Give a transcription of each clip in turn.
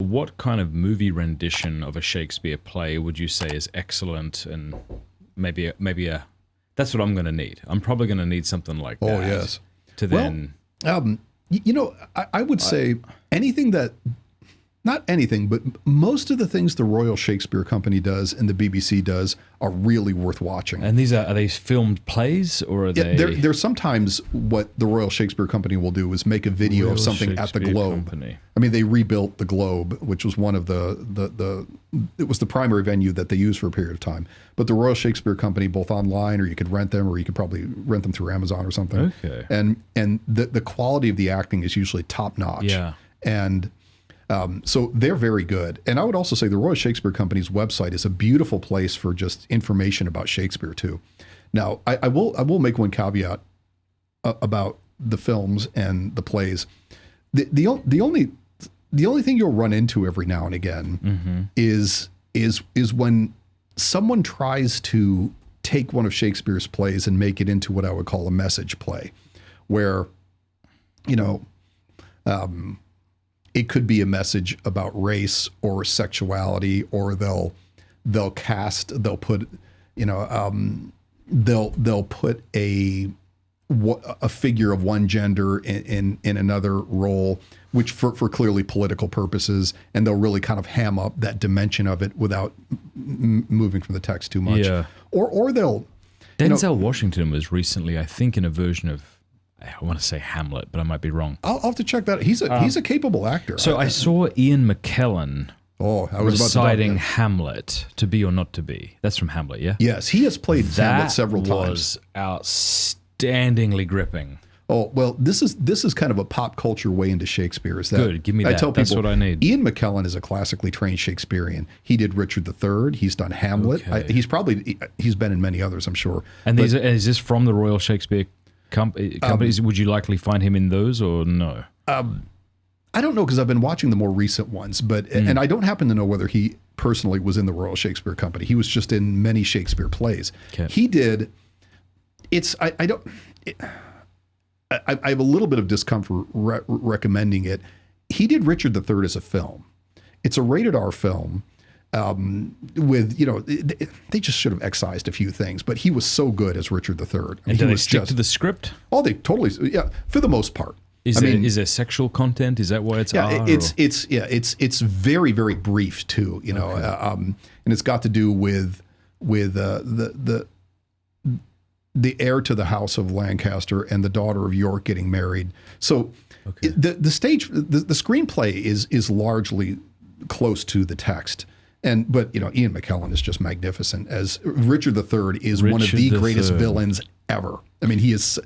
what kind of movie rendition of a Shakespeare play would you say is excellent? And maybe a that's what I'm going to need. I'm probably going to need something like that. Oh, yes. To then... I would say anything that... Not anything, but most of the things the Royal Shakespeare Company does and the BBC does are really worth watching. And these are they filmed plays or are they? They're sometimes what the Royal Shakespeare Company will do is make a video Royal of something at the Shakespeare Globe. Company. I mean, they rebuilt the Globe, which was one of it was the primary venue that they used for a period of time. But the Royal Shakespeare Company, both online or you could rent them, or you could probably rent them through Amazon or something. Okay. And the quality of the acting is usually top notch. Yeah. And so they're very good. And I would also say the Royal Shakespeare Company's website is a beautiful place for just information about Shakespeare too. Now, I will make one caveat about the films and the plays. The only thing you'll run into every now and again is when someone tries to take one of Shakespeare's plays and make it into what I would call a message play, where, it could be a message about race or sexuality, or they'll put a figure of one gender in another role, which for clearly political purposes, and they'll really kind of ham up that dimension of it without moving from the text too much. Yeah. Or they'll... Denzel Washington was recently, I think, in a version of, I want to say Hamlet, but I might be wrong. I'll have to check that. He's a capable actor. So I saw Ian McKellen reciting about Hamlet, To Be or Not to Be. That's from Hamlet, yeah? Yes, he has played Hamlet several times. That was outstandingly gripping. Oh, well, this is kind of a pop culture way into Shakespeare. Is that, good, give me that. I tell That's people, what I need. Ian McKellen is a classically trained Shakespearean. He did Richard III. He's done Hamlet. Okay. He's been in many others, I'm sure. And is this from the Royal Shakespeare companies? Would you likely find him in those or no? I don't know, because I've been watching the more recent ones, but and I don't happen to know whether he personally was in the Royal Shakespeare Company. He was just in many Shakespeare plays. Okay. He did. I have a little bit of discomfort recommending it. He did Richard III as a film. It's a rated R film with, they just should have excised a few things, but he was so good as Richard III. And do they stick to the script? Oh, they totally, yeah, for the most part. Is there sexual content? Is that why it's R? It's very, very brief too, and it's got to do with the heir to the House of Lancaster and the daughter of York getting married. So the screenplay is largely close to the text. But Ian McKellen is just magnificent as Richard III is one of the greatest villains ever. I mean, he is.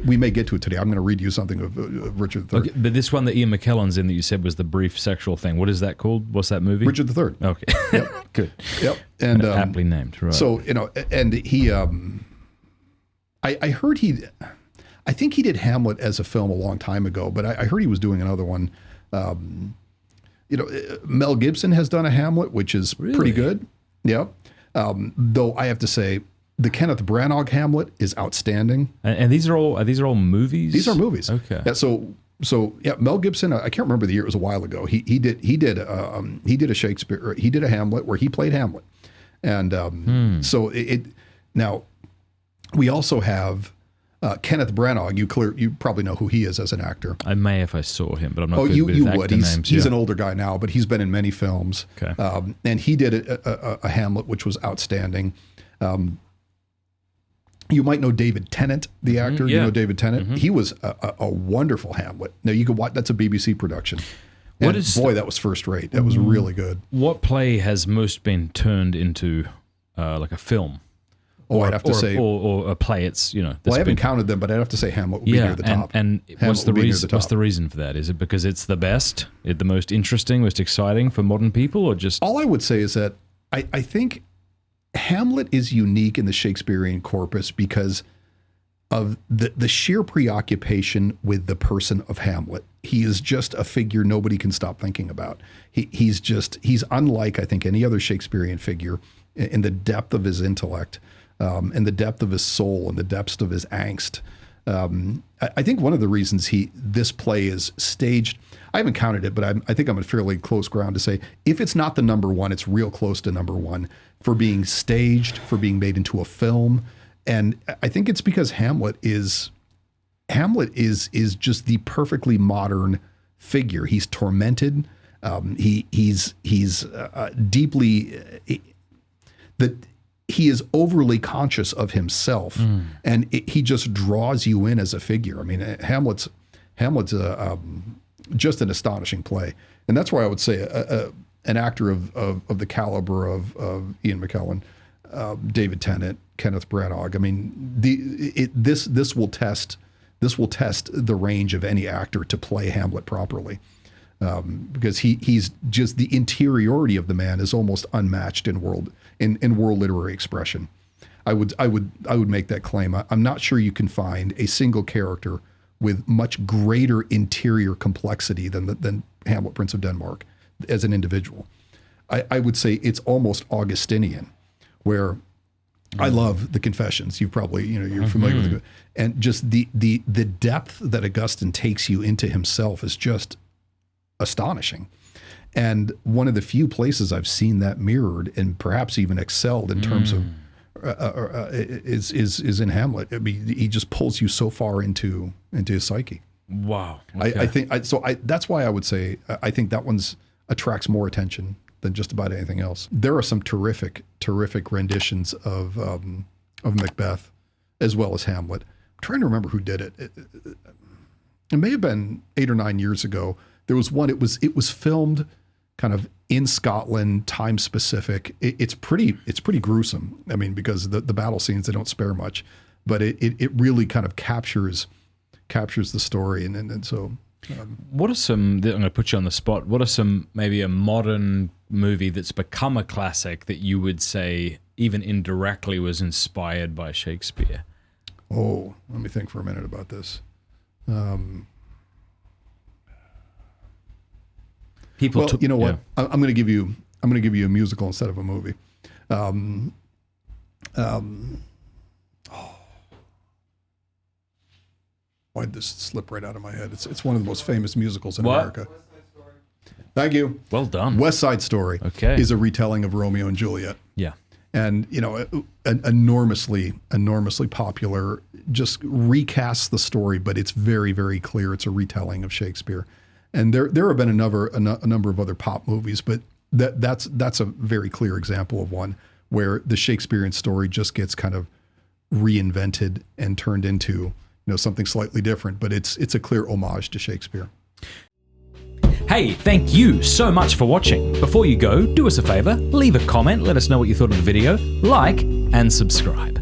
We may get to it today. I'm going to read you something of Richard III. Okay, but this one that Ian McKellen's in that you said was the brief sexual thing. What is that called? What's that movie? Richard III. Okay. Yep. Good. Yep. And aptly named. Right. So and he. I heard I think he did Hamlet as a film a long time ago, but I heard he was doing another one. Mel Gibson has done a Hamlet, which is pretty good. Yeah. Though I have to say, the Kenneth Branagh Hamlet is outstanding. And these are all movies? These are movies. Okay. Yeah. So Mel Gibson, I can't remember the year, it was a while ago. He did a Shakespeare, he did a Hamlet where he played Hamlet. And so now we also have Kenneth Branagh. You probably know who he is as an actor. I may if I saw him, but I'm not good you with would. actor names. He's an older guy now, but he's been in many films. Okay. And he did a Hamlet, which was outstanding. You might know David Tennant, the actor. Yeah. You know David Tennant? He was a wonderful Hamlet. Now you could watch, that's a BBC production. And that was first rate. That was really good. What play has most been turned into like a film? I'd have to say, or a play. It's I haven't counted them, but I'd have to say Hamlet would be near the top. And what's the reason? What's the reason for that? Is it because it's the best, the most interesting, most exciting for modern people, or just? All I would say is that I think Hamlet is unique in the Shakespearean corpus because of the sheer preoccupation with the person of Hamlet. He is just a figure nobody can stop thinking about. He's unlike, I think, any other Shakespearean figure in the depth of his intellect. And the depth of his soul and the depths of his angst. I think one of the reasons this play is staged, I haven't counted it, but I think I'm at fairly close ground to say if it's not the number one, it's real close to number one for being staged, for being made into a film. And I think it's because Hamlet is just the perfectly modern figure. He's tormented. He's deeply that he is overly conscious of himself, and he just draws you in as a figure. I mean, Hamlet's just an astonishing play, and that's why I would say an actor of the caliber of Ian McKellen, David Tennant, Kenneth Branagh. I mean, this will test the range of any actor to play Hamlet properly, because he's just the interiority of the man is almost unmatched in world literary expression. I would make that claim. I'm not sure you can find a single character with much greater interior complexity than Hamlet, Prince of Denmark, as an individual. I would say it's almost Augustinian, where I love the Confessions. You're familiar with it, and just the depth that Augustine takes you into himself is just astonishing. And one of the few places I've seen that mirrored and perhaps even excelled in terms of is in Hamlet. I mean, he just pulls you so far into his psyche. Wow. Okay. I think that's why I would say I think that one's attracts more attention than just about anything else. There are some terrific renditions of Macbeth as well as Hamlet. I'm trying to remember who did it. It may have been 8 or 9 years ago. There was one. It was filmed kind of in Scotland, time specific. It's pretty gruesome. I mean, because the battle scenes, they don't spare much, but it really kind of captures the story. And so what are some, I'm going to put you on the spot, what are some, maybe a modern movie that's become a classic that you would say even indirectly was inspired by Shakespeare? Oh, let me think for a minute about this. You know what? Yeah. I'm going to give you a musical instead of a movie. Why did this slip right out of my head? It's one of the most famous musicals in America. Thank you. Well done. West Side Story is a retelling of Romeo and Juliet. Yeah. And, an enormously popular, just recasts the story, but it's very, very clear it's a retelling of Shakespeare. And there have been a number of other pop movies, but that's a very clear example of one where the Shakespearean story just gets kind of reinvented and turned into something slightly different, but it's a clear homage to Shakespeare. Hey, thank you so much for watching. Before you go, do us a favor, leave a comment, let us know what you thought of the video, like, and subscribe.